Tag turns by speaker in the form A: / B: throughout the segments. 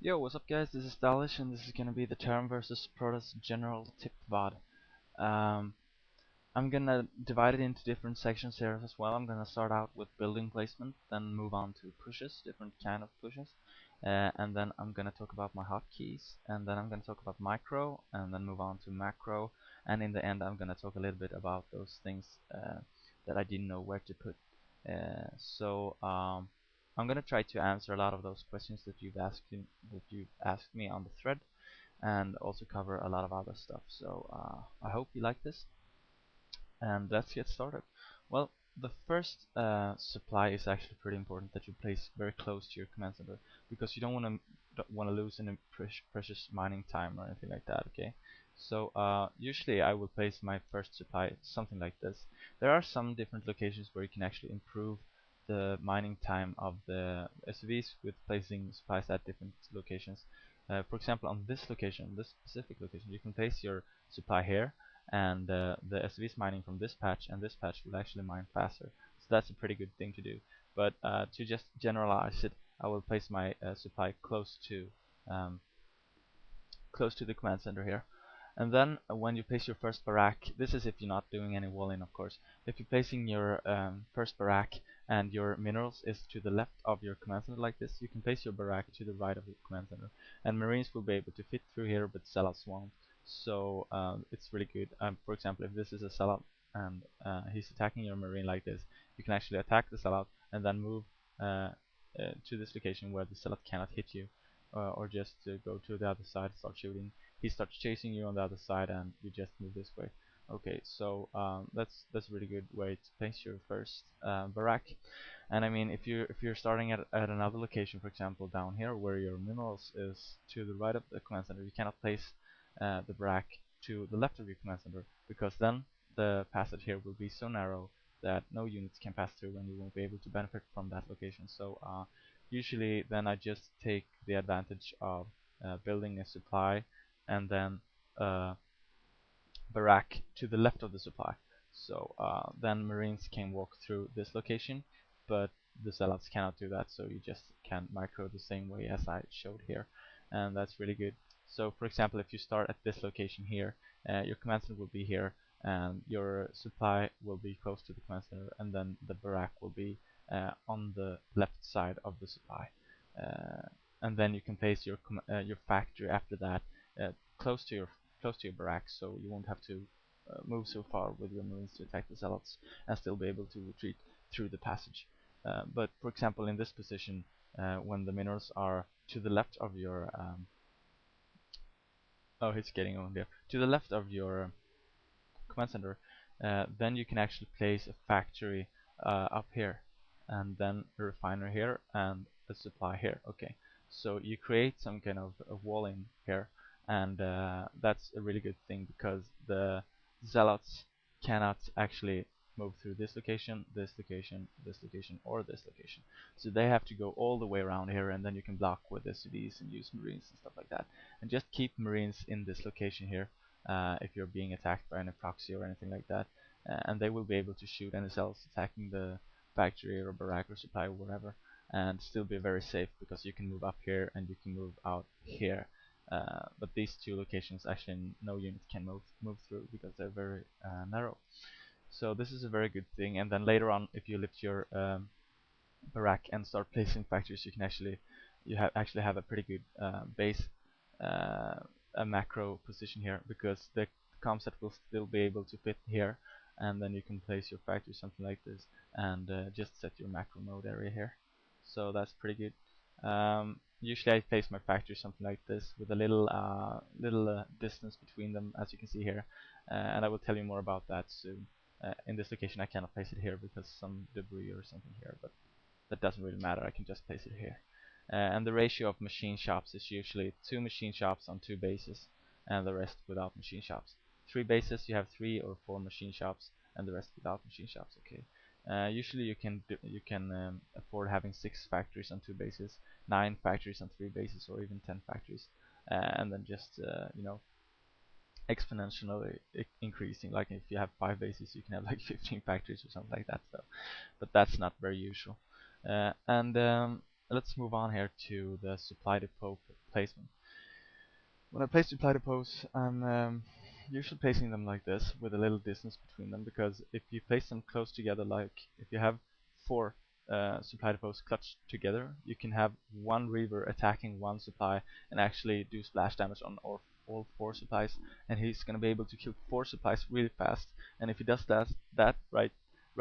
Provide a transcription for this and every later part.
A: Yo, what's up guys? This is Dalish and this is gonna be the Terran versus Protoss General Tip VOD. Um, I'm gonna divide it into different sections here as well. I'm gonna start out with building placement, then move on to pushes, different kind of pushes, and then I'm gonna talk about my hotkeys, and then I'm gonna talk about micro, and then move on to macro, and in the end I'm gonna talk a little bit about those things that I didn't know where to put. So I'm gonna try to answer a lot of those questions that you've asked me on the thread, and also cover a lot of other stuff. So I hope you like this and let's get started. Well, the first supply is actually pretty important that you place very close to your command center because you don't want to lose any precious mining time or anything like that. Okay, so usually I will place my first supply something like this. There are some different locations where you can actually improve the mining time of the SUVs with placing supplies at different locations. For example, on this location, this specific location, you can place your supply here, and the SVs mining from this patch and this patch will actually mine faster. So that's a pretty good thing to do. But to just generalize it, I will place my supply um, close to the command center here. And then when you place your first barrack, this is if you're not doing any walling, of course. If you're placing your first barrack and your minerals is to the left of your command center like this, you can place your barrack to the right of your command center. And Marines will be able to fit through here, but sellouts won't. So it's really good. For example, if this is a sellout and he's attacking your Marine like this, you can actually attack the sellout and then move to this location where the sellout cannot hit you, or just go to the other side, start shooting. He starts chasing you on the other side, and you just move this way. Okay, so that's a really good way to place your first barrack. And I mean, if you're starting at another location, for example, down here where your minerals is to the right of the command center, you cannot place the barrack to the left of your command center because then the passage here will be so narrow that no units can pass through, and you won't be able to benefit from that location. So usually then I just take the advantage of building a supply and then barrack to the left of the supply. So then Marines can walk through this location, but the sellouts cannot do that, so you just can micro the same way as I showed here, and that's really good. So for example, if you start at this location here, your command center will be here, and your supply will be close to the command center, and then the barrack will be on the left side of the supply. And then you can place your factory after that uh, close to your barracks, so you won't have to move so far with your Marines to attack the zealots and still be able to retreat through the passage. But for example, in this position, when the minerals are to the left of your oh, he's getting on there, to the left of your command center, then you can actually place a factory up here, and then a refiner here, and a supply here. Okay, so you create some kind of a walling here, and that's a really good thing because the zealots cannot actually move through this location, this location, this location, or this location. So they have to go all the way around here, and then you can block with SUVs and use Marines and stuff like that. And just keep Marines in this location here if you're being attacked by any proxy or anything like that, and they will be able to shoot any cells attacking the factory or barrack or supply or whatever, and still be very safe because you can move up here and you can move out here. But these two locations actually no unit can move through because they're very narrow. So this is a very good thing. And then later on, if you lift your barrack and start placing factories, you can actually have a pretty good base, a macro position here, because the comset will still be able to fit here, and then you can place your factory something like this, and just set your macro mode area here. So that's pretty good. Usually I place my factory something like this with a little distance between them, as you can see here, and I will tell you more about that soon. In this location I cannot place it here because some debris or something here, but that doesn't really matter, I can just place it here. And the ratio of machine shops is usually 2 machine shops on 2 bases, and the rest without machine shops. 3 bases, you have 3 or 4 machine shops, and the rest without machine shops. Okay. Usually you can afford having 6 factories on 2 bases, 9 factories on 3 bases, or even 10 factories, and then just exponentially increasing. Like if you have 5 bases, you can have like 15 factories or something like that. So, but that's not very usual. And let's move on here to the supply depot placement. When I place supply depots, I'm usually placing them like this with a little distance between them, because if you place them close together, like if you have 4 supply depots clutched together, you can have one reaver attacking one supply and actually do splash damage on all 4 supplies, and he's going to be able to kill 4 supplies really fast. And if he does that right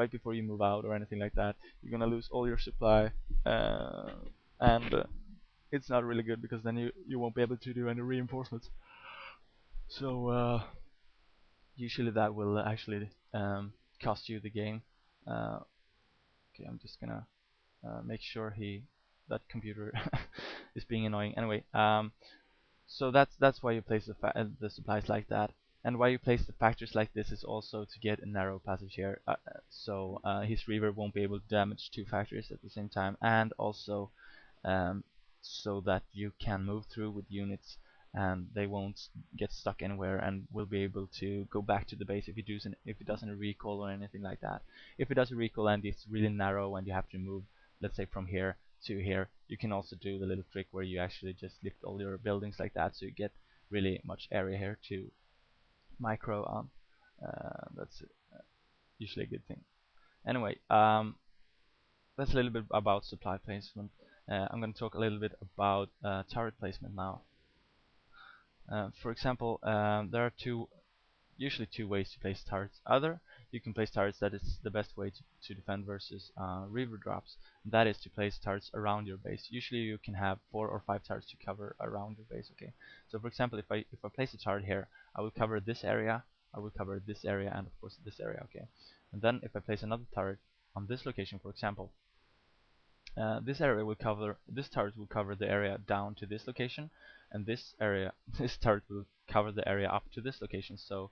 A: before you move out or anything like that, you're going to lose all your supply, and it's not really good, because then you won't be able to do any reinforcements. So usually that will actually cost you the game. Okay, I'm just gonna make sure that computer is being annoying. Anyway, so that's why you place the supplies like that, and why you place the factories like this is also to get a narrow passage here, so his reaver won't be able to damage 2 factories at the same time, and also um, so that you can move through with units and they won't get stuck anywhere, and will be able to go back to the base if it doesn't recall or anything like that. If it does a recall and it's really narrow and you have to move, let's say from here to here, you can also do the little trick where you actually just lift all your buildings like that, so you get really much area here to micro on. That's usually a good thing. Anyway, that's a little bit about supply placement. I'm going to talk a little bit about turret placement now. For example, there are usually two ways to place turrets. Either you can place turrets, that is the best way to defend versus reaver drops. That is to place turrets around your base. Usually you can have 4 or 5 turrets to cover around your base. Okay. So for example, if I place a turret here, I will cover this area, I will cover this area, and of course this area. Okay. And then if I place another turret on this location, for example, this turret will cover the area down to this location, and this turret will cover the area up to this location. So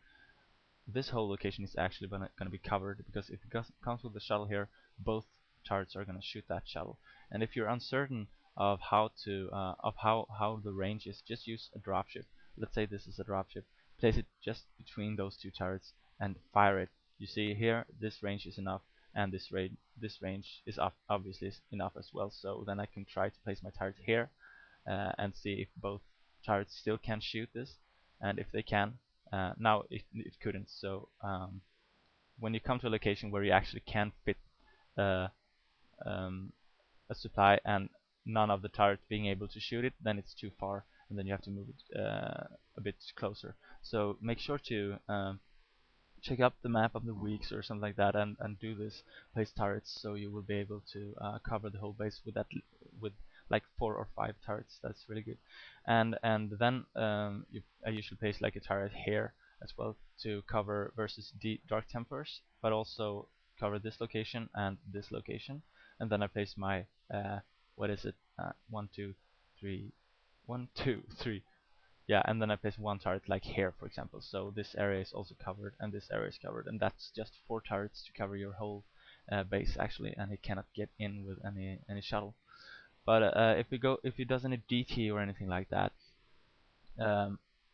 A: this whole location is actually going to be covered, because if it comes with the shuttle here, both turrets are going to shoot that shuttle. And if you're uncertain of how the range is, just use a dropship. Let's say this is a dropship. Place it just between those 2 turrets and fire it. You see here, this range is enough, and this range is obviously enough as well. So then I can try to place my turret here and see if both turrets still can shoot this, and if they can. Now it couldn't, so when you come to a location where you actually can fit uh, a supply and none of the turrets being able to shoot it, then it's too far, and then you have to move it a bit closer. So make sure to check up the map of the weeks or something like that, and do this, place turrets, so you will be able to cover the whole base with like 4 or 5 turrets. That's really good. And then I usually place like a turret here as well to cover versus Dark Templars, but also cover this location and this location. And then I place my what is it, 1 2 3 1 2 3, yeah, and then I place 1 turret like here, for example. So this area is also covered, and this area is covered, and that's just 4 turrets to cover your whole base actually, and it cannot get in with any shuttle. But if it does any DT or anything like that,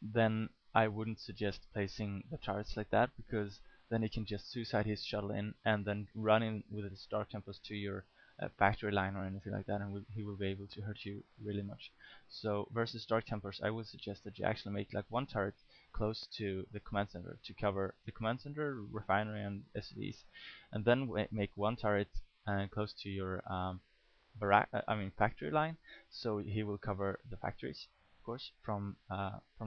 A: then I wouldn't suggest placing the turrets like that, because then he can just suicide his shuttle in and then run in with his Dark Templars to your factory line or anything like that, and he will be able to hurt you really much. So versus Dark Templars, I would suggest that you actually make like 1 turret close to the command center to cover the command center, refinery, and SVs, and then make 1 turret close to your factory line, so he will cover the factories, of course, from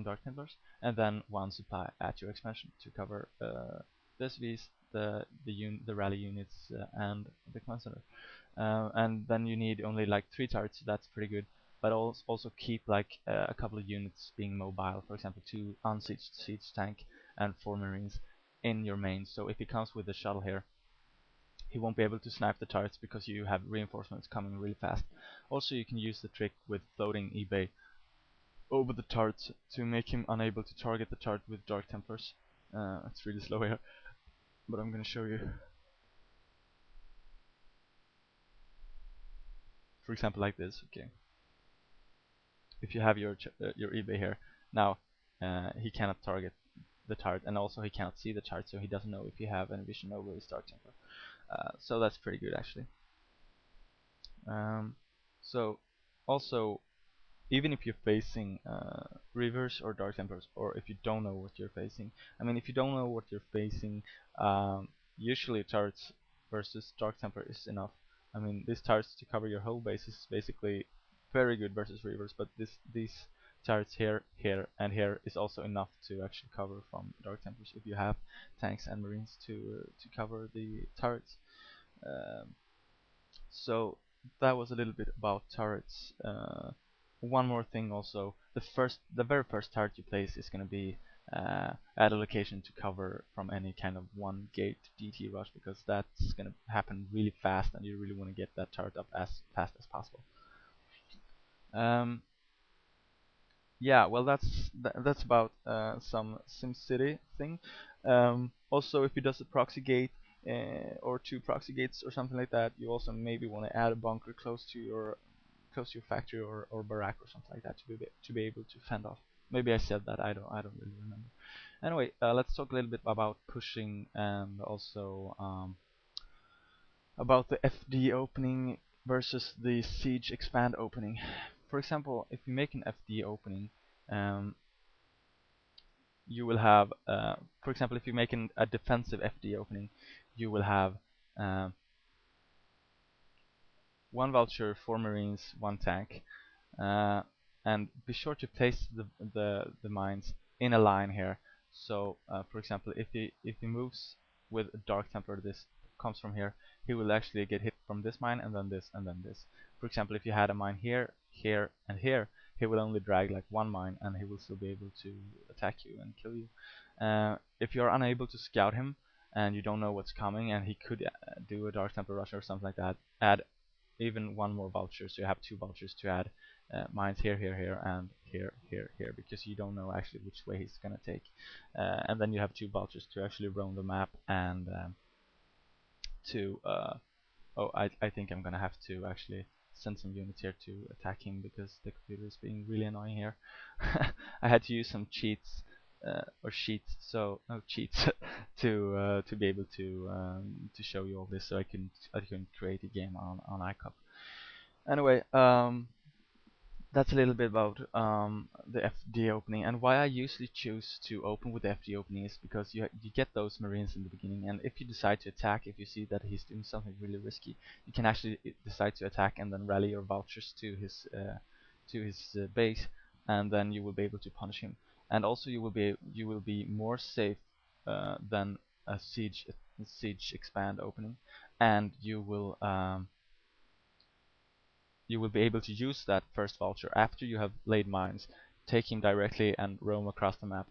A: Dark Templars, and then 1 supply at your expansion to cover the SVs, the rally units, and the command center. And then you need only like 3 turrets, so that's pretty good. But also keep like a couple of units being mobile, for example 2 unsieged siege tank and 4 marines in your main. So if he comes with the shuttle here, he won't be able to snipe the turrets because you have reinforcements coming really fast. Also, you can use the trick with floating eBay over the turrets to make him unable to target the turret with Dark Templars. It's really slow here, but I'm gonna show you. For example, like this. Okay. If you have your eBay here, now he cannot target the turret, and also he cannot see the turret, so he doesn't know if you have any vision over his Dark Templar. So that's pretty good actually. So also, even if you're facing reavers or dark tempers, or if you don't know what you're facing, I mean, if you don't know what you're facing, usually turrets versus dark temper is enough. I mean, these turrets to cover your whole base is basically very good versus reavers, but these turrets here, here, and here is also enough to actually cover from dark tempers if you have tanks and marines to cover the turrets. Um, so that was a little bit about turrets. One more thing also, the very first turret you place is going to be at a location to cover from any kind of one gate DT rush, because that's going to happen really fast and you really want to get that turret up as fast as possible. Um, yeah, well, that's about some SimCity thing. Also, if he does a proxy gate or two proxy gates or something like that, you also maybe want to add a bunker close to your factory or barrack or something like that to be able to fend off. Maybe I said that, I don't really remember. Anyway, let's talk a little bit about pushing and also about the FD opening versus the siege expand opening. For example, if you make an FD opening, um, you will have, for example, if you make a defensive FD opening, you will have uh, one vulture, four marines, one tank, uh, and be sure to place the mines in a line here. So, for example, if he moves with a dark temper, this comes from here, he will actually get hit from this mine and then this and then this. For example, if you had a mine here, here, and here, he will only drag like one mine and he will still be able to attack you and kill you. If you're unable to scout him and you don't know what's coming and he could do a dark temper rush or something like that, add even one more vulture, so you have two vultures to add mines here, here, here, and here, here, here, because you don't know actually which way he's gonna take. And then you have two vultures to actually roam the map and to oh, I think I'm gonna have to actually send some units here to attack him because the computer is being really annoying here. I had to use some cheats or sheets, so no cheats to be able to show you all this, so I can create a game on iCup. Anyway, that's a little bit about the FD opening, and why I usually choose to open with the FD opening is because you get those marines in the beginning, and if you decide to attack, if you see that he's doing something really risky, you can actually decide to attack and then rally your vultures to his base, and then you will be able to punish him. And also you will be more safe than a siege expand opening, and you will be able to use that first vulture after you have laid mines, take him directly and roam across the map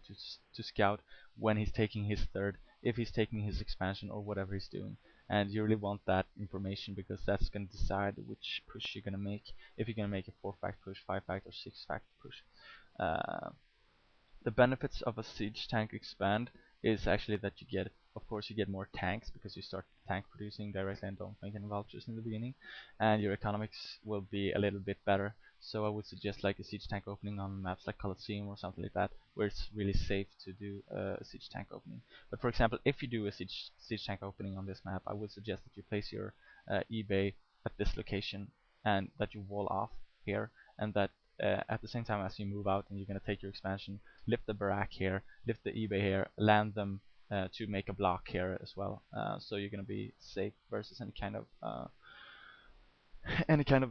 A: to scout when he's taking his third, if he's taking his expansion or whatever he's doing. And you really want that information because that's going to decide which push you're going to make, if you're going to make a 4-fact push, 5-fact or 6-fact push. Uh, the benefits of a siege tank expand is actually that you get, of course, you get more tanks because you start tank producing directly and don't make any vultures in the beginning, and your economics will be a little bit better. So I would suggest like a siege tank opening on maps like Colosseum or something like that, where it's really safe to do a siege tank opening. But for example, if you do a siege tank opening on this map, I would suggest that you place your eBay at this location and that you wall off here, and that at the same time as you move out and you're going to take your expansion, lift the barrack here, lift the eBay here, land them to make a block here as well. So you're going to be safe versus any kind of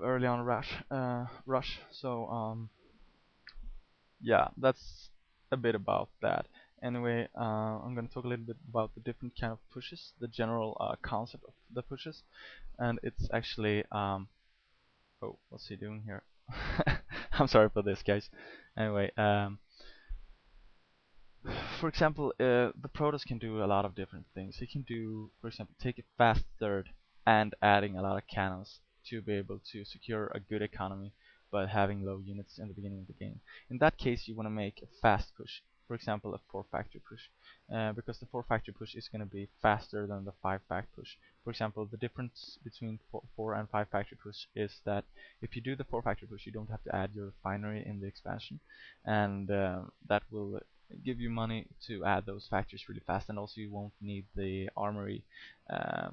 A: early on rush. So yeah, that's a bit about that. Anyway, I'm going to talk a little bit about the different kind of pushes, the general concept of the pushes, and it's actually oh, what's he doing here? I'm sorry for this, guys. Anyway, for example, the Protoss can do a lot of different things. He can do, for example, take a fast third and adding a lot of cannons to be able to secure a good economy, but having low units in the beginning of the game. In that case, you want to make a fast push. For example, a 4-factory push, because the 4-factory push is going to be faster than the 5-fact push. For example, the difference between 4 and 5-factory push is that if you do the 4-factory push, you don't have to add your refinery in the expansion, and that will give you money to add those factories really fast, and also you won't need the armory uh,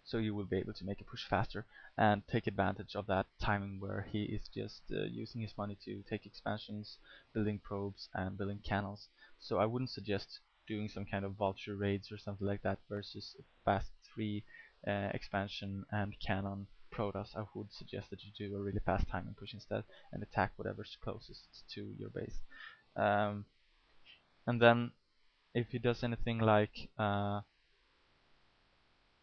A: so you will be able to make a push faster and take advantage of that timing where he is just using his money to take expansions, building probes, and building canals. So I wouldn't suggest doing some kind of vulture raids or something like that versus fast 3 expansion and cannon Protoss. I would suggest that you do a really fast timing push instead and attack whatever's closest to your base. And then if he does anything like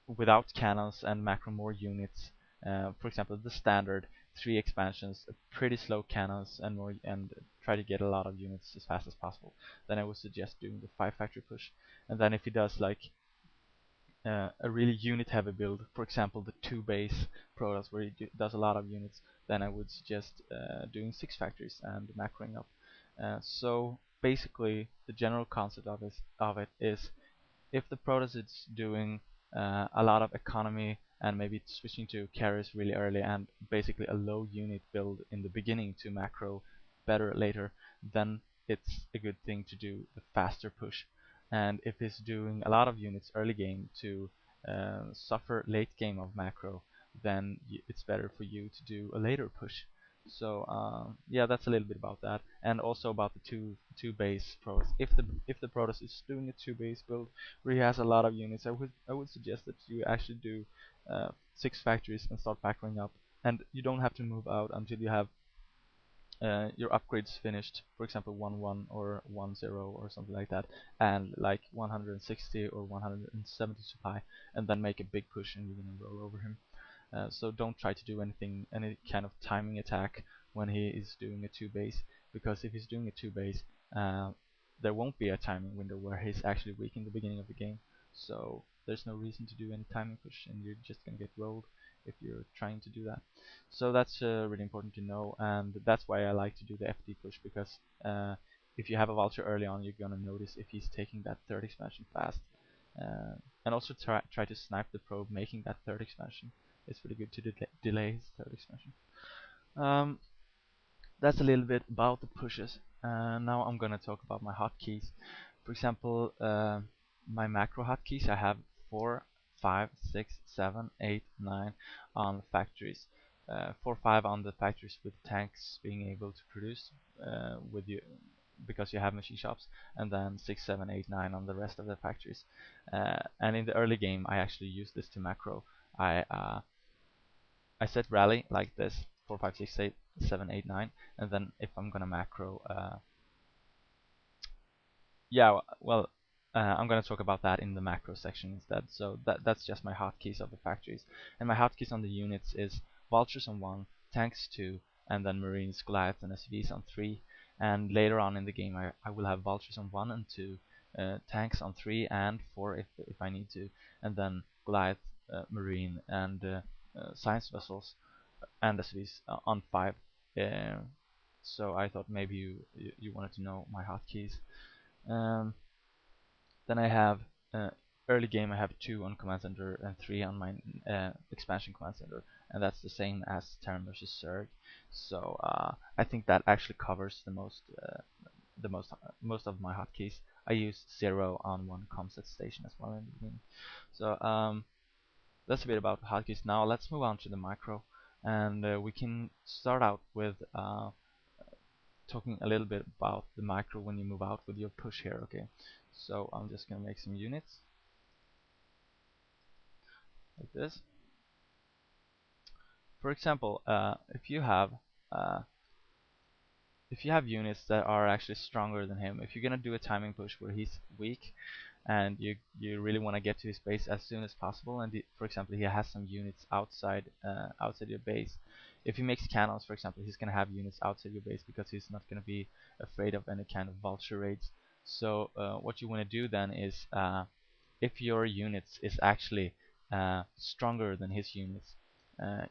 A: without cannons and macro more units, for example the standard 3 expansions, pretty slow cannons and more, and try to get a lot of units as fast as possible, then I would suggest doing the 5 factory push. And then if he does like a really unit heavy build, for example the 2 base Protoss where he does a lot of units, then I would suggest doing 6 factories and macroing up. So basically the general concept of it is, if the Protoss is doing a lot of economy and maybe switching to carriers really early and basically a low unit build in the beginning to macro better later, then it's a good thing to do the faster push. And if it's doing a lot of units early game to suffer late game of macro, then it's better for you to do a later push. So yeah, that's a little bit about that, and also about the two base Protoss. If the Protoss is doing a 2 base build where he has a lot of units, I would suggest that you actually do 6 factories and start macroing up, and you don't have to move out until you have your upgrades finished, for example 1-1 or 1-0 or something like that, and like 160 or 170 supply, and then make a big push and you're gonna roll over him. So don't try to do any kind of timing attack when he is doing a 2 base, because if he's doing a 2 base, there won't be a timing window where he's actually weak in the beginning of the game. So there's no reason to do any timing push, and you're just gonna get rolled if you're trying to do that. So that's really important to know, and that's why I like to do the FD push, because if you have a vulture early on, you're gonna notice if he's taking that 3rd expansion fast, and also try to snipe the probe making that 3rd expansion. It's really good to delay his 3rd expansion. That's a little bit about the pushes. Now I'm gonna talk about my hotkeys. For example, my macro hotkeys, I have 4, 5, 6, 7, 8, 9 on factories. 4, 5 on the factories with tanks being able to produce with you, because you have machine shops, and then 6, 7, 8, 9 on the rest of the factories. And in the early game, I actually use this to macro. I set rally like this: 4, 5, 6, 7, 8, 9, and then if I'm gonna macro, yeah, well, I'm gonna talk about that in the macro section instead. So that's just my hotkeys of the factories, and my hotkeys on the units is vultures on 1, tanks 2, and then marines, Goliaths, and SVs on 3. And later on in the game, I will have vultures on 1 and 2, tanks on 3 and 4 if I need to, and then Goliath, marine, and science vessels and SVs on 5. So I thought maybe you wanted to know my hotkeys. Then I have early game, I have 2 on command center and 3 on my expansion command center, and that's the same as Terran versus Zerg. So I think that actually covers the most of my hotkeys. I use 0 on 1 comset station as well in the beginning. So that's a bit about hotkeys. Now let's move on to the micro, and we can start out with talking a little bit about the micro when you move out with your push here. Okay, so I'm just gonna make some units like this. For example, uh, if you have units that are actually stronger than him, if you're gonna do a timing push where he's weak, and you really want to get to his base as soon as possible, and for example he has some units outside your base. If he makes cannons, for example, he's gonna have units outside your base because he's not gonna be afraid of any kind of vulture raids. So what you want to do then is, if your units is actually stronger than his units,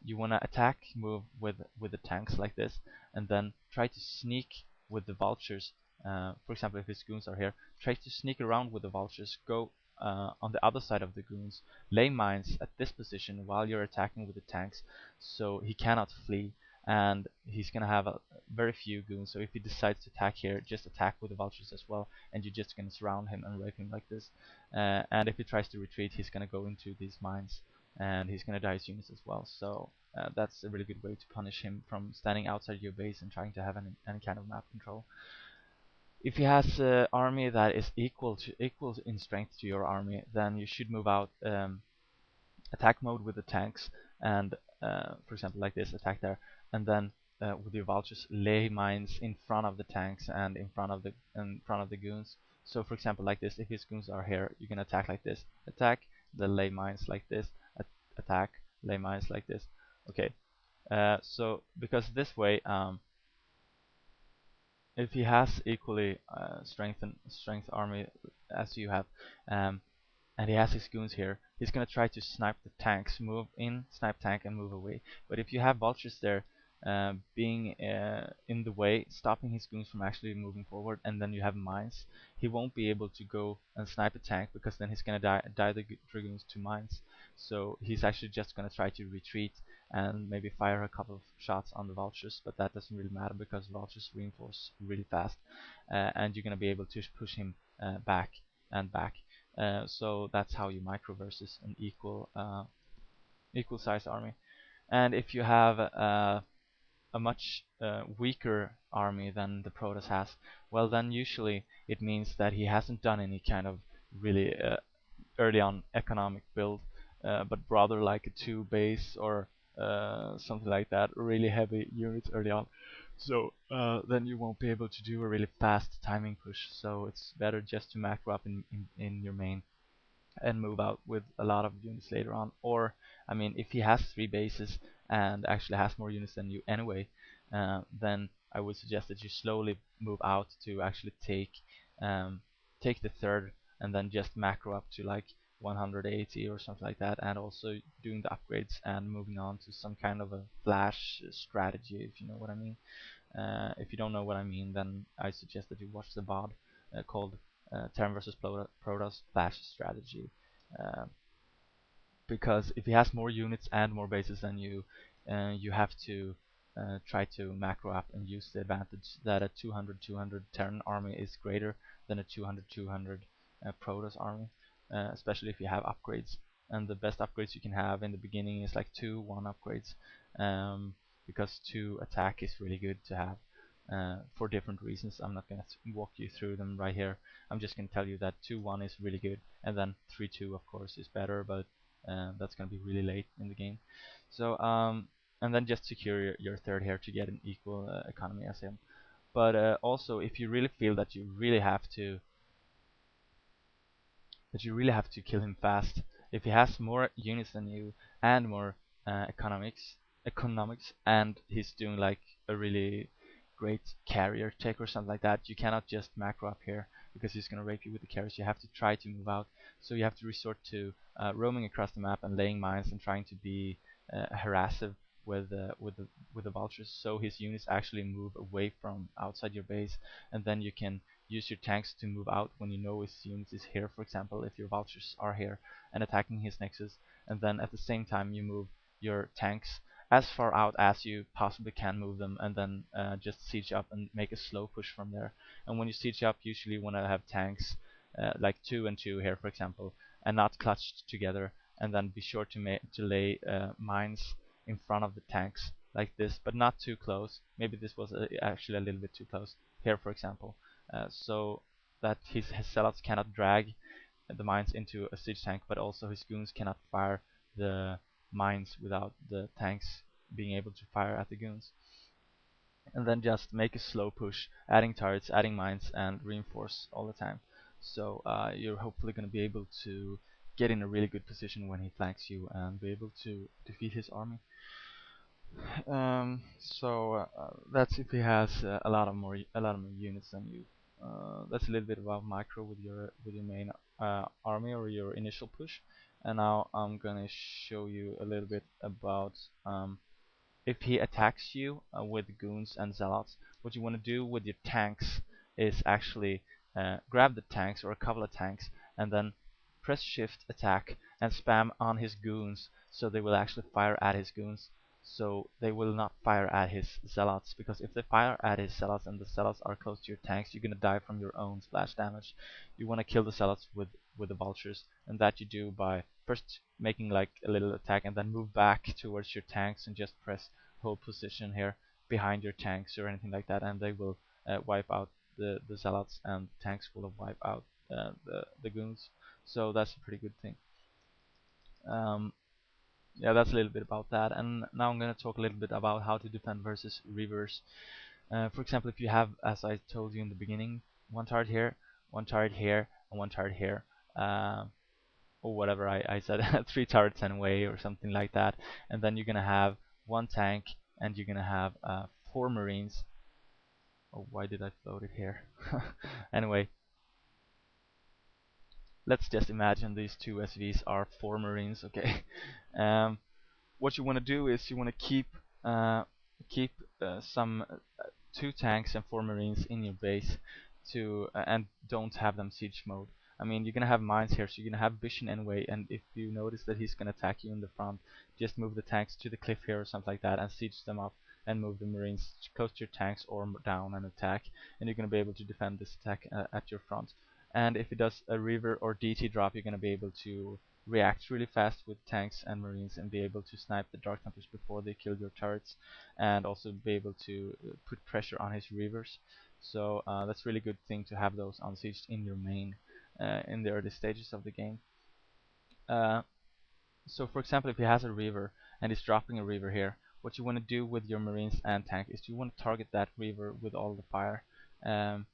A: you want to attack move with the tanks like this, and then try to sneak with the vultures. For example, if his goons are here, try to sneak around with the vultures, go on the other side of the goons, lay mines at this position while you're attacking with the tanks, so he cannot flee, and he's gonna have very few goons. So if he decides to attack here, just attack with the vultures as well, and you're just gonna surround him and rape him like this. And if he tries to retreat, he's gonna go into these mines. and he's gonna die his units as well. So that's a really good way to punish him from standing outside your base and trying to have any kind of map control. If he has an army that is equal in strength to your army, then you should move out attack mode with the tanks, and for example like this, attack there, and then with your vultures lay mines in front of the tanks and in front of the goons. So for example like this, if his goons are here, you can attack like this, attack, then lay mines like this, attack, lay mines like this. Okay, so because this way, if he has equally strength army as you have, um, and he has his goons here, he's gonna try to snipe the tanks, move in, snipe tank, and move away. But if you have vultures there, being in the way, stopping his goons from actually moving forward, and then you have mines, he won't be able to go and snipe a tank, because then he's gonna die the dragoons to mines. So he's actually just gonna try to retreat and maybe fire a couple of shots on the vultures, but that doesn't really matter because vultures reinforce really fast, and you're gonna be able to push him back and back. So that's how you micro versus an equal sized army. And if you have a much weaker army than the Protoss has, well then usually it means that he hasn't done any kind of really early on economic build, but rather like a 2 base or something like that, really heavy units early on. So then you won't be able to do a really fast timing push. So it's better just to macro up in your main and move out with a lot of units later on. Or, I mean, if he has 3 bases and actually has more units than you anyway, then I would suggest that you slowly move out to actually take the third, and then just macro up to like 180 or something like that, and also doing the upgrades and moving on to some kind of a flash strategy, if you know what I mean. If you don't know what I mean, then I suggest that you watch the VOD called Terran vs Protoss Flash Strategy. Uh, because if he has more units and more bases than you, you have to try to macro up and use the advantage that a 200-200 Terran army is greater than a 200-200 Protoss army, especially if you have upgrades. And the best upgrades you can have in the beginning is like 2-1 upgrades, because 2 attack is really good to have for different reasons. I'm not going to walk you through them right here. I'm just going to tell you that 2-1 is really good, and then 3-2 of course is better, but that's going to be really late in the game. So and then just secure your third here to get an equal economy as him. But also, if you really feel that you really have to kill him fast, if he has more units than you and more economics, and he's doing like a really great carrier tech or something like that, you cannot just macro up here because he's gonna rape you with the carriers. You have to try to move out, so you have to resort to roaming across the map and laying mines and trying to be harassive with the vultures, so his units actually move away from outside your base, and then you can use your tanks to move out when you know his units is here. For example, if your vultures are here and attacking his nexus, and then at the same time you move your tanks as far out as you possibly can move them, and then just siege up and make a slow push from there. And when you siege up, usually you want to have tanks like 2 and 2 here, for example, and not clutched together, and then be sure to lay mines in front of the tanks like this, but not too close. Maybe this was actually a little bit too close here, for example, so that his sellouts cannot drag the mines into a siege tank, but also his goons cannot fire the mines without the tanks being able to fire at the goons. And then just make a slow push, adding turrets, adding mines, and reinforce all the time. So you're hopefully going to be able to get in a really good position when he flanks you and be able to defeat his army. That's if he has a lot of more units than you. That's a little bit about micro with your main army or your initial push. And now I'm gonna show you a little bit about if he attacks you with goons and zealots. What you want to do with your tanks is actually grab the tanks or a couple of tanks and then press shift attack and spam on his goons, so they will actually fire at his goons. so they will not fire at his zealots, because if they fire at his zealots and the zealots are close to your tanks, you're gonna die from your own splash damage. You want to kill the zealots with the vultures, and that you do by first making like a little attack and then move back towards your tanks and just press hold position here behind your tanks or anything like that, and they will wipe out the zealots, and tanks will wipe out the goons. So that's a pretty good thing. Um, yeah, that's a little bit about that. And now I'm going to talk a little bit about how to defend versus reavers. For example, if you have, as I told you in the beginning, one turret here, one turret here, and one turret here, or whatever I said, 3 turrets anyway, or something like that, and then you're going to have one tank, and you're going to have 4 marines. Oh, why did I float it here? Anyway, let's just imagine these 2 SVs are 4 marines, okay? Um, what you want to do is you want to keep some 2 tanks and 4 marines in your base to and don't have them siege mode. I mean, you're gonna have mines here, so you're gonna have vision anyway, and if you notice that he's gonna attack you in the front, just move the tanks to the cliff here or something like that and siege them up, and move the marines close to your tanks or down and attack, and you're gonna be able to defend this attack at your front. And if it does a river or DT drop, you're gonna be able to react really fast with tanks and marines and be able to snipe the Dark Templars before they kill your turrets, and also be able to put pressure on his reavers. So that's a really good thing to have those unsieged in your main in the early stages of the game. Uh, so for example, if he has a reaver and he's dropping a reaver here, what you want to do with your marines and tank is you want to target that reaver with all the fire. Um,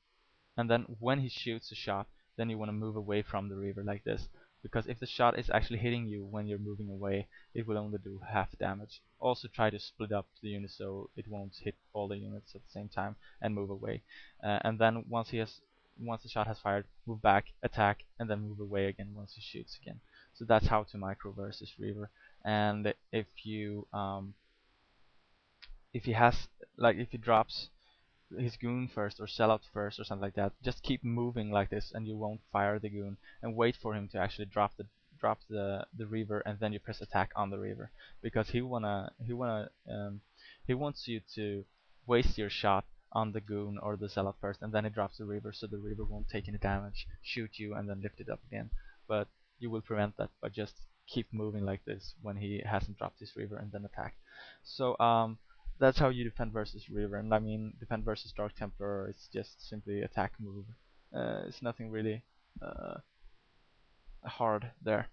A: and then when he shoots a shot, then you want to move away from the reaver like this, because if the shot is actually hitting you when you're moving away, it will only do half damage. Also try to split up the units so it won't hit all the units at the same time, and move away. And then once the shot has fired, move back, attack, and then move away again once he shoots again. So that's how to micro versus reaver. And if he has, like, if he drops his goon first or sell out first or something like that, just keep moving like this and you won't fire the goon, and wait for him to actually drop the reaver, and then you press attack on the reaver, because he wants you to waste your shot on the goon or the sellout first, and then he drops the reaver, so the reaver won't take any damage, shoot you, and then lift it up again. But you will prevent that by just keep moving like this when he hasn't dropped his reaver, and then attack. So that's how you defend versus Reaver. And I mean, defend versus Dark Templar, it's just simply attack move. It's nothing really hard there.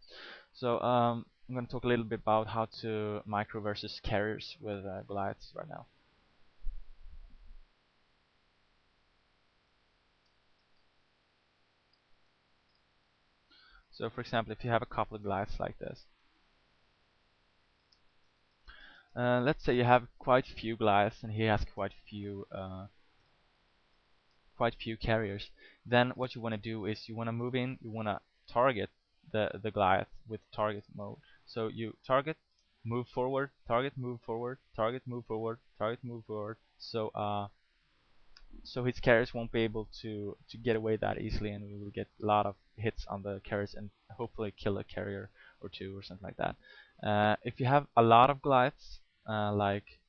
A: So I'm going to talk a little bit about how to micro versus carriers with Goliaths right now. So for example, if you have a couple of Goliaths like this, let's say you have quite a few Goliaths and he has quite few carriers, then what you want to do is you want to move in, you want to target the Goliath with target mode. So you target, move forward, target, move forward, target, move forward, target, move forward. So his carriers won't be able to get away that easily, and we will get a lot of hits on the carriers and hopefully kill a carrier or two or something like that. If you have a lot of Goliaths, like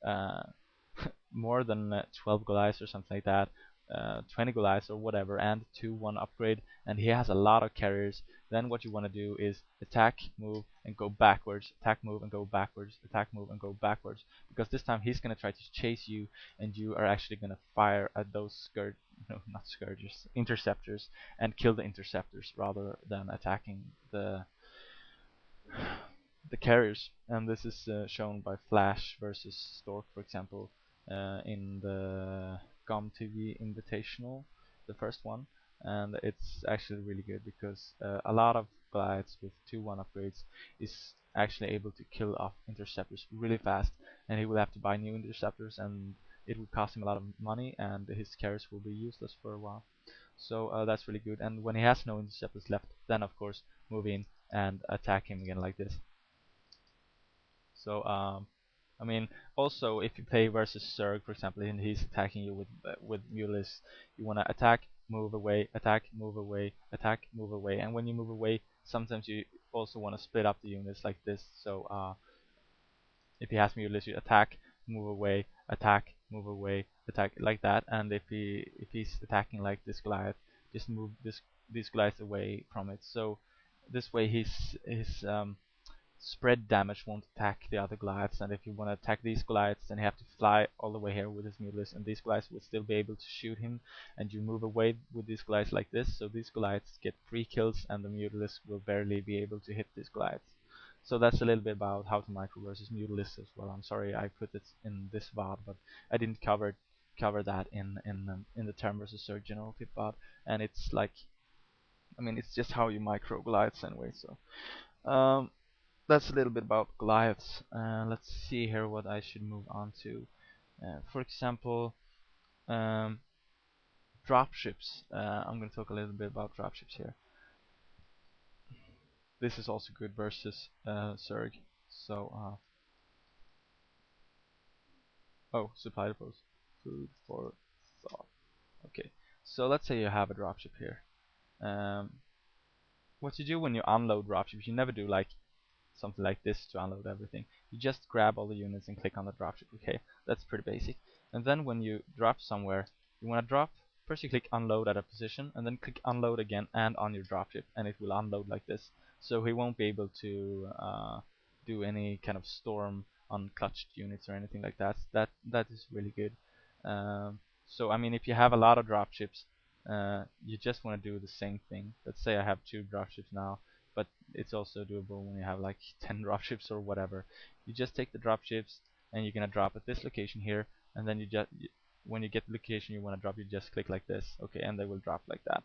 A: more than 12 Goliaths or something like that, 20 Goliaths or whatever, and 2-1 upgrade, and he has a lot of carriers, then what you want to do is attack, move, and go backwards, attack, move, and go backwards, attack, move, and go backwards, because this time he's going to try to chase you, and you are actually going to fire at those not scourges, interceptors, and kill the interceptors rather than attacking the carriers. And this is shown by Flash versus Stork, for example, in the GOM TV Invitational, the first one. And it's actually really good because a lot of Goliaths with 2-1 upgrades is actually able to kill off interceptors really fast, and he will have to buy new interceptors, and it will cost him a lot of money, and his carriers will be useless for a while. So that's really good. And when he has no interceptors left, then of course move in and attack him again like this. So I mean, also if you play versus Zerg, for example, and he's attacking you with Mulis, you want to attack, move away, attack, move away, attack, move away, and when you move away, sometimes you also want to split up the units like this. So If he has Mutalisk, you attack, move away, attack, move away, attack, like that. And if he's attacking like this Goliath, just move this Goliath away from it. So this way his spread damage won't attack the other Goliaths, and if you want to attack these Goliaths, then you have to fly all the way here with his Mutalisk, and these Goliaths will still be able to shoot him, and you move away with these Goliaths like this, so these Goliaths get 3 kills, and the Mutalisk will barely be able to hit these Goliaths. So that's a little bit about how to micro versus Mutalisk as well. I'm sorry I put it in this VOD, but I didn't cover that in the Term versus Surge general tip VOD, and it's like, I mean, it's just how you micro Goliaths anyway. So that's a little bit about Goliaths. Let's see here what I should move on to. For example, um, dropships. I'm going to talk a little bit about dropships here. This is also good versus Zerg. So, oh, supply depots. Food for thought. Okay, so let's say you have a dropship here. What you do when you unload dropships, you never do like something like this to unload everything. You just grab all the units and click on the dropship. Okay, that's pretty basic. And then when you drop somewhere, you want to drop, first you click unload at a position, and then click unload again and on your dropship, and it will unload like this. So he won't be able to do any kind of storm on clutched units or anything like that. That is really good. So I mean, if you have a lot of dropships, you just want to do the same thing. Let's say I have 2 dropships now, but it's also doable when you have like 10 dropships or whatever. You just take the dropships and you're gonna drop at this location here, and then you just, when you get the location you want to drop, you just click like this, okay, and they will drop like that.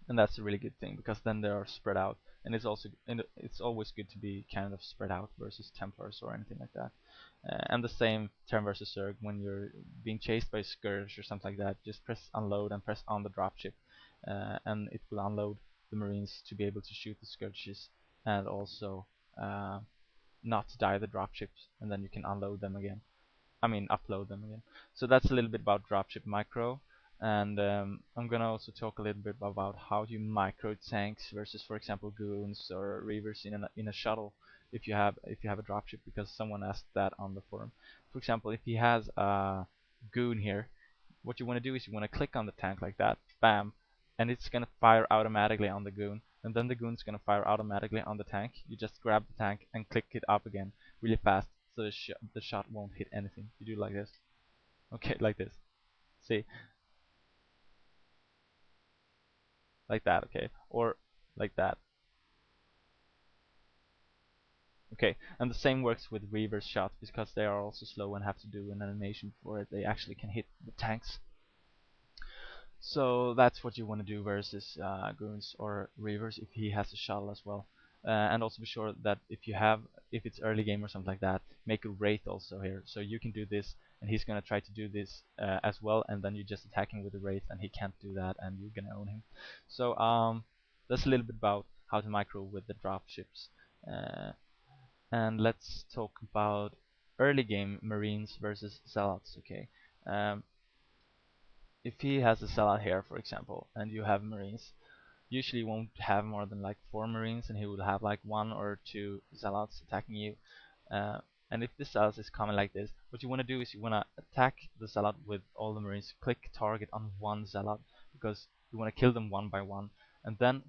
A: And that's a really good thing, because then they are spread out, and it's always good to be kind of spread out versus Templars or anything like that. And the same Term versus Zerg, when you're being chased by a Scourge or something like that, just press unload and press on the dropship, and it will unload the Marines to be able to shoot the Scourges, and also not die the dropships, and then you can unload them again. I mean, upload them again. So that's a little bit about dropship micro, and I'm gonna also talk a little bit about how you micro tanks versus, for example, goons or reavers in a shuttle if you have a dropship, because someone asked that on the forum. For example, if he has a goon here, what you want to do is you want to click on the tank like that, bam, and it's gonna fire automatically on the goon, and then the goon's gonna fire automatically on the tank. You just grab the tank and click it up again really fast, so the shot won't hit anything. You do like this. Okay, like this. See? Like that, okay. Or like that. Okay, and the same works with reverse shots, because they are also slow and have to do an animation before they actually can hit the tanks. So that's what you want to do versus goons or reavers if he has a shuttle as well. And also be sure that if it's early game or something like that, make a wraith also here, so you can do this and he's gonna try to do this as well, and then you just attack him with the wraith and he can't do that, and you're gonna own him. So that's a little bit about how to micro with the dropships. And let's talk about early game Marines versus Zealots. Okay. Um, if he has a Zealot here, for example, and you have Marines, usually you won't have more than like 4 Marines, and he will have like 1 or 2 Zealots attacking you. Uh, and if this Zealot is coming like this, what you want to do is you want to attack the Zealot with all the Marines. Click target on one Zealot, because you want to kill them one by one. And then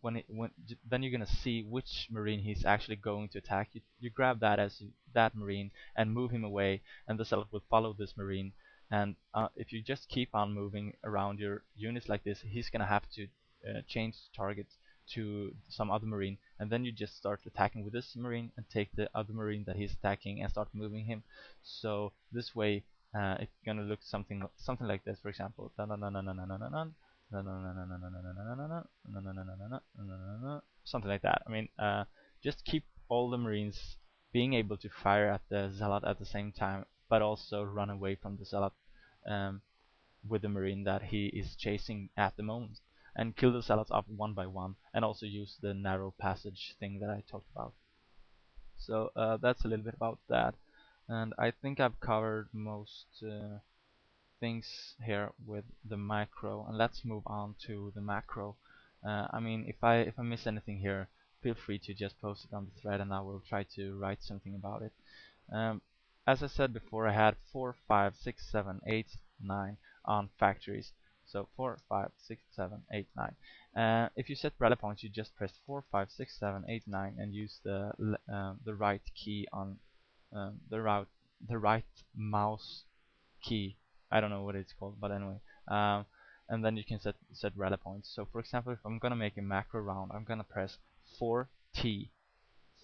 A: then you're gonna see which Marine he's actually going to attack. You grab that as that Marine and move him away, and the Zealot will follow this Marine. And if you just keep on moving around your units like this, he's gonna have to change target to some other Marine, and then you just start attacking with this Marine and take the other Marine that he's attacking and start moving him. So this way it's gonna look something like this, for example. Something like that. I mean, just keep all the Marines being able to fire at the Zealot at the same time, but also run away from the Zealot with the Marine that he is chasing at the moment, and kill the Zealots off one by one, and also use the narrow passage thing that I talked about. So that's a little bit about that, and I think I've covered most things here with the micro, and let's move on to the macro. I mean, if I miss anything here, feel free to just post it on the thread, and I will try to write something about it. Um, as I said before, I had 4, 5, 6, 7, 8, 9 on factories. So 4, 5, 6, 7, 8, 9. If you set rally points, you just press 4, 5, 6, 7, 8, 9 and use the right key on the right mouse key. I don't know what it's called, but anyway. Um, and then you can set rally points. So for example, if I'm gonna make a macro round, I'm gonna press 4T,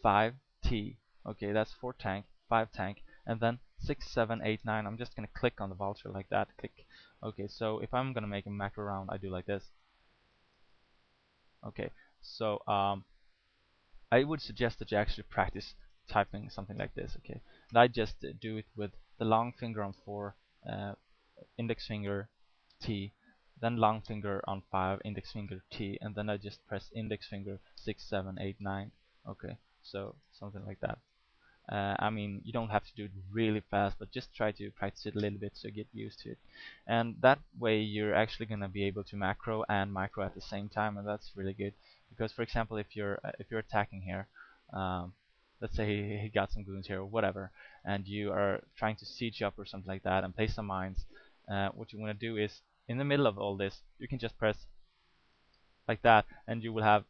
A: 5T. Okay, that's 4 tank, 5 tank, and then 6, 7, 8, 9. I'm just gonna click on the vulture like that. Click. Okay, so if I'm gonna make a macro round, I do like this. Okay, so I would suggest that you actually practice typing something like this. Okay, and I just do it with the long finger on 4, index finger T, then long finger on 5, index finger T, and then I just press index finger 6, 7, 8, 9. Okay, so something like that. I mean, you don't have to do it really fast, but just try to practice it a little bit so you get used to it. And that way you're actually going to be able to macro and micro at the same time, and that's really good. Because for example, if you're attacking here, um, let's say he got some goons here or whatever, and you are trying to siege up or something like that and place some mines, what you want to do is in the middle of all this, you can just press like that, and you will have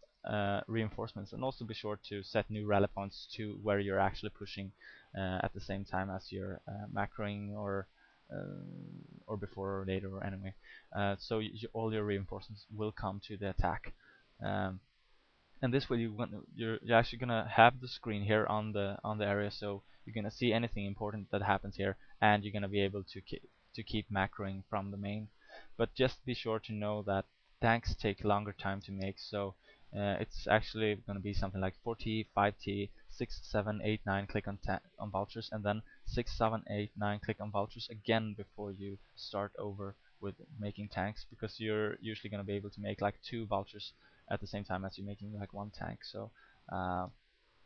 A: reinforcements. And also be sure to set new rally points to where you're actually pushing at the same time as you're macroing or before or later or anyway. So all your reinforcements will come to the attack. Um, and this way you're actually gonna have the screen here on the area, so you're gonna see anything important that happens here, and you're gonna be able to keep macroing from the main. But just be sure to know that tanks take longer time to make, so it's actually gonna be something like 4T, 5T, 6, 7, 8, 9, click on vultures, and then 6, 7, 8, 9, click on vultures again before you start over with making tanks, because you're usually gonna be able to make like 2 vultures at the same time as you're making like 1 tank. So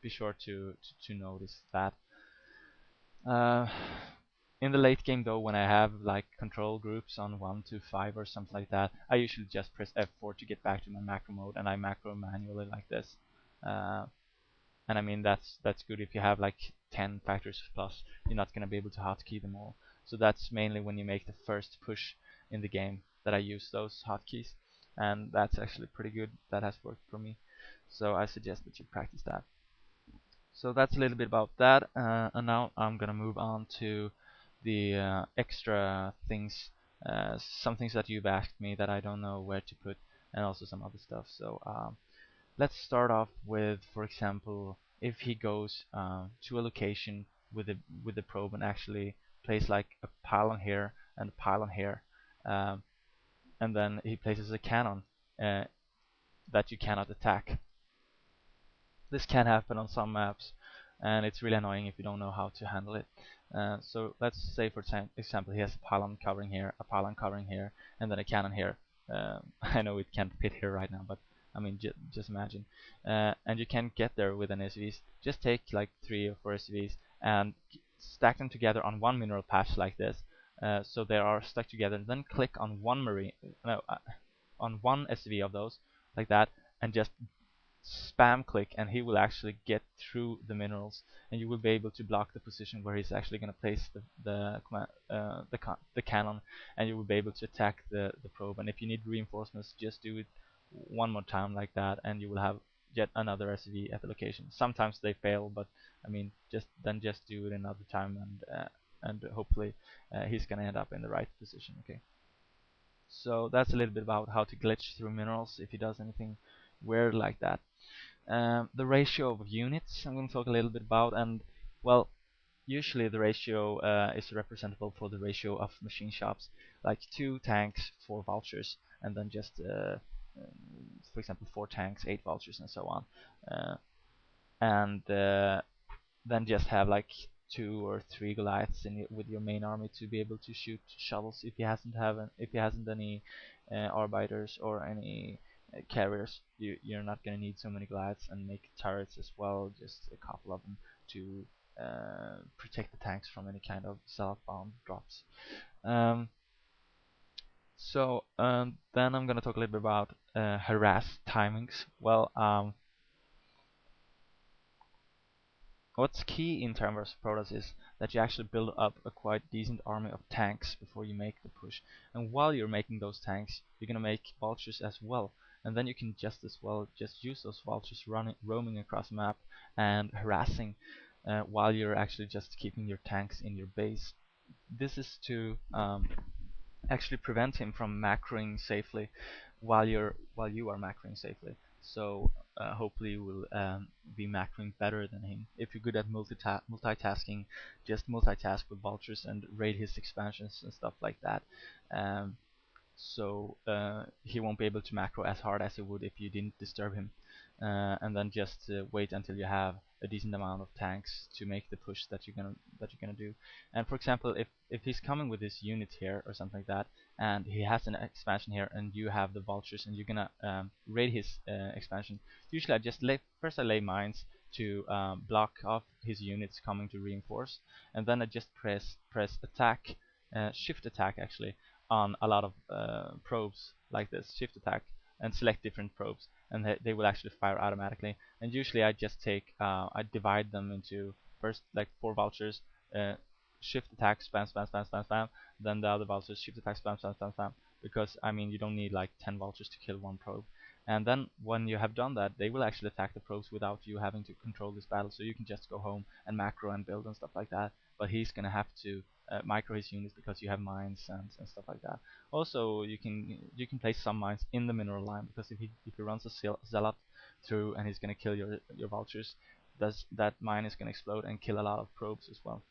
A: be sure to notice that. Uh, in the late game though, when I have like control groups on 1 to 5 or something like that, I usually just press F4 to get back to my macro mode, and I macro manually like this. Uh, and I mean that's good if you have like 10 factors plus. You're not gonna be able to hotkey them all. So that's mainly when you make the first push in the game that I use those hotkeys, and that's actually pretty good. That has worked for me. So I suggest that you practice that. So that's a little bit about that, and now I'm gonna move on to the extra things, some things that you've asked me that I don't know where to put, and also some other stuff. So let's start off with, for example, if he goes to a location with the probe and actually places like a pylon here and a pylon here, um, and then he places a cannon uh, that you cannot attack. This can happen on some maps, and it's really annoying if you don't know how to handle it. So let's say, for example, he has a pylon covering here, a pylon covering here, and then a cannon here. I know it can't fit here right now, but I mean, just imagine. And you can get there with an SCVs. Just take like 3 or 4 SCVs and stack them together on one mineral patch like this, so they are stuck together. Then click on one on one SCV of those like that, and just spam click, and he will actually get through the minerals, and you will be able to block the position where he's actually going to place the cannon, and you will be able to attack the probe. And if you need reinforcements, just do it one more time like that, and you will have yet another SCV at the location. Sometimes they fail, but I mean, just do it another time, and hopefully he's going to end up in the right position. Okay. So that's a little bit about how to glitch through minerals if he does anything weird like that. The ratio of units I'm going to talk a little bit about, and well, usually the ratio is representable for the ratio of machine shops, like 2 tanks, 4 vultures, and then just for example 4 tanks, 8 vultures, and so on. And then just have like 2 or 3 Goliaths with your main army to be able to shoot shuttles if he hasn't any arbiters or any carriers. You're not gonna need so many Goliaths, and make turrets as well, just a couple of them to protect the tanks from any kind of southbound drops. Then I'm gonna talk a little bit about harass timings. Well, What's key in terms of products is that you actually build up a quite decent army of tanks before you make the push. And while you're making those tanks, you're gonna make vultures as well. And then you can just as well just use those vultures roaming across the map and harassing while you're actually just keeping your tanks in your base. This is to actually prevent him from macroing safely while you are macroing safely. So hopefully you will be macroing better than him. If you're good at multitasking, just multitask with vultures and raid his expansions and stuff like that. Um, so he won't be able to macro as hard as he would if you didn't disturb him. And then just wait until you have a decent amount of tanks to make the push that you're gonna do. And for example, if he's coming with this unit here or something like that, and he has an expansion here, and you have the vultures, and you're gonna raid his expansion. Usually, first I lay mines to block off his units coming to reinforce, and then I just press attack, shift attack actually, on a lot of probes like this, shift attack, and select different probes, and they will actually fire automatically. And usually I divide them into first like 4 vultures, uh, shift attack, spam, spam, spam, spam, spam, then the other vultures, shift attack, spam, spam, spam, spam, because I mean you don't need like 10 vultures to kill one probe. And then when you have done that, they will actually attack the probes without you having to control this battle, so you can just go home and macro and build and stuff like that. But he's gonna have to micro his units because you have mines and stuff like that. Also, you can place some mines in the mineral line, because if he runs a zealot through and he's gonna kill your vultures, that mine is gonna explode and kill a lot of probes as well.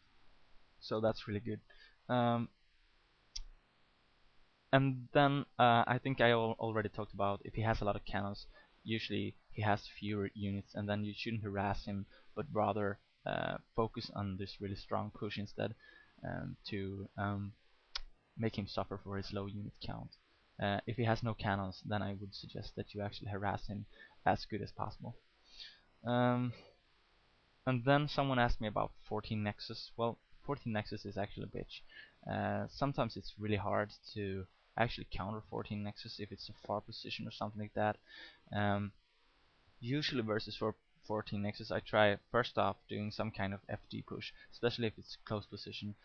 A: So that's really good. Um, and then I think I already talked about, if he has a lot of cannons, usually he has fewer units, and then you shouldn't harass him, but rather focus on this really strong push instead, to make him suffer for his low unit count. If he has no cannons, then I would suggest that you actually harass him as good as possible. Um, and then someone asked me about 14 Nexus. Well, 14 Nexus is actually a bitch. Sometimes it's really hard to actually counter 14 Nexus if it's a far position or something like that. Usually versus 14 Nexus, I try first off doing some kind of FD push, especially if it's close position.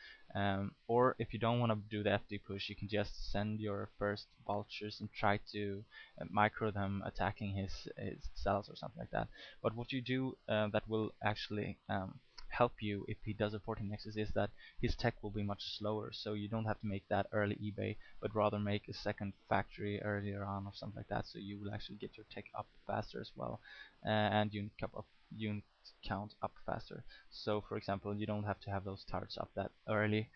A: Or if you don't want to do the FD push, you can just send your first vultures and try to micro them, attacking his cells or something like that. But what you do that will actually help you if he does a 14 Nexus is that his tech will be much slower, so you don't have to make that early eBay, but rather make a second factory earlier on or something like that, so you will actually get your tech up faster as well, and unit count up faster. So for example, you don't have to have those turrets up that early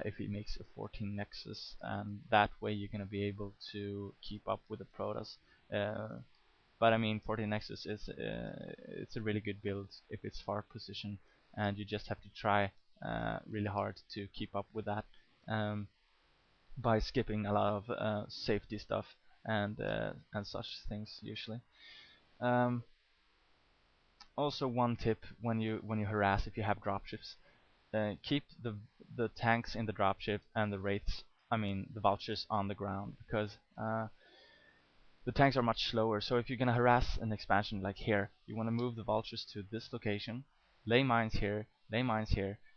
A: if he makes a 14 Nexus, and that way you're gonna be able to keep up with the Protoss. But I mean, 14 Nexus is it's a really good build if it's far position, and you just have to try really hard to keep up with that by skipping a lot of safety stuff and such things usually. Um, Also, one tip when you harass, if you have dropships, keep the tanks in the dropship and the wraiths, I mean the vultures, on the ground, because the tanks are much slower. So if you're gonna harass an expansion like here, you want to move the vultures to this location, lay mines here,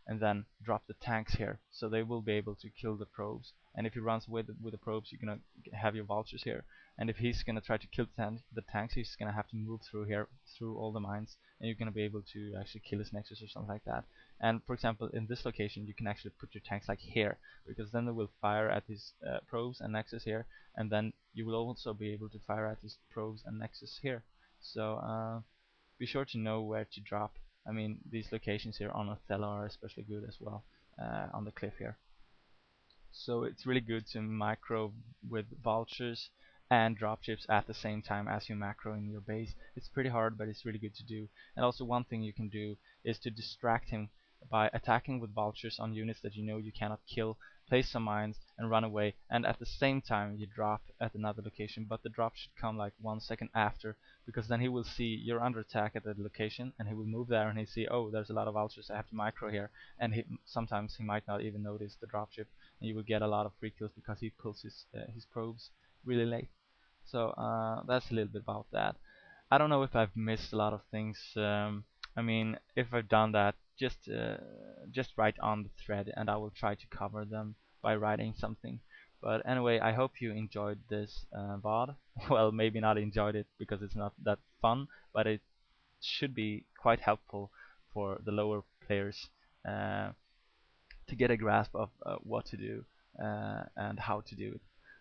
A: and then drop the tanks here, so they will be able to kill the probes. And if he runs with the probes, you're gonna have your vultures here. And if he's gonna try to kill the tanks, he's gonna have to move through here, through all the mines, and you're gonna be able to actually kill his nexus or something like that. And for example, in this location, you can actually put your tanks like here, because then they will fire at his probes and nexus here, and then you will also be able to fire at his probes and nexus here. So be sure to know where to drop. I mean, these locations here on Othello are especially good as well, on the cliff here. So it's really good to macro with vultures and dropships at the same time as you macro in your base. It's pretty hard, but it's really good to do. And also, one thing you can do is to distract him by attacking with vultures on units that you know you cannot kill, place some mines and run away, and at the same time you drop at another location, but the drop should come like 1 second after, because then he will see you're under attack at the location, and he will move there and he see, oh, there's a lot of vultures, I have to micro here, and sometimes he might not even notice the dropship, and you will get a lot of free kills because he pulls his probes really late. So that's a little bit about that. I don't know if I've missed a lot of things, I mean, if I've done that, just write on the thread, and I will try to cover them by writing something. But anyway, I hope you enjoyed this VOD. Well, maybe not enjoyed it because it's not that fun, but it should be quite helpful for the lower players uh, to get a grasp of what to do and how to do it.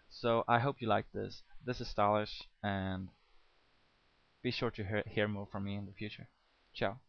A: So I hope you like this. This is Stylish, and be sure to hear more from me in the future. Ciao.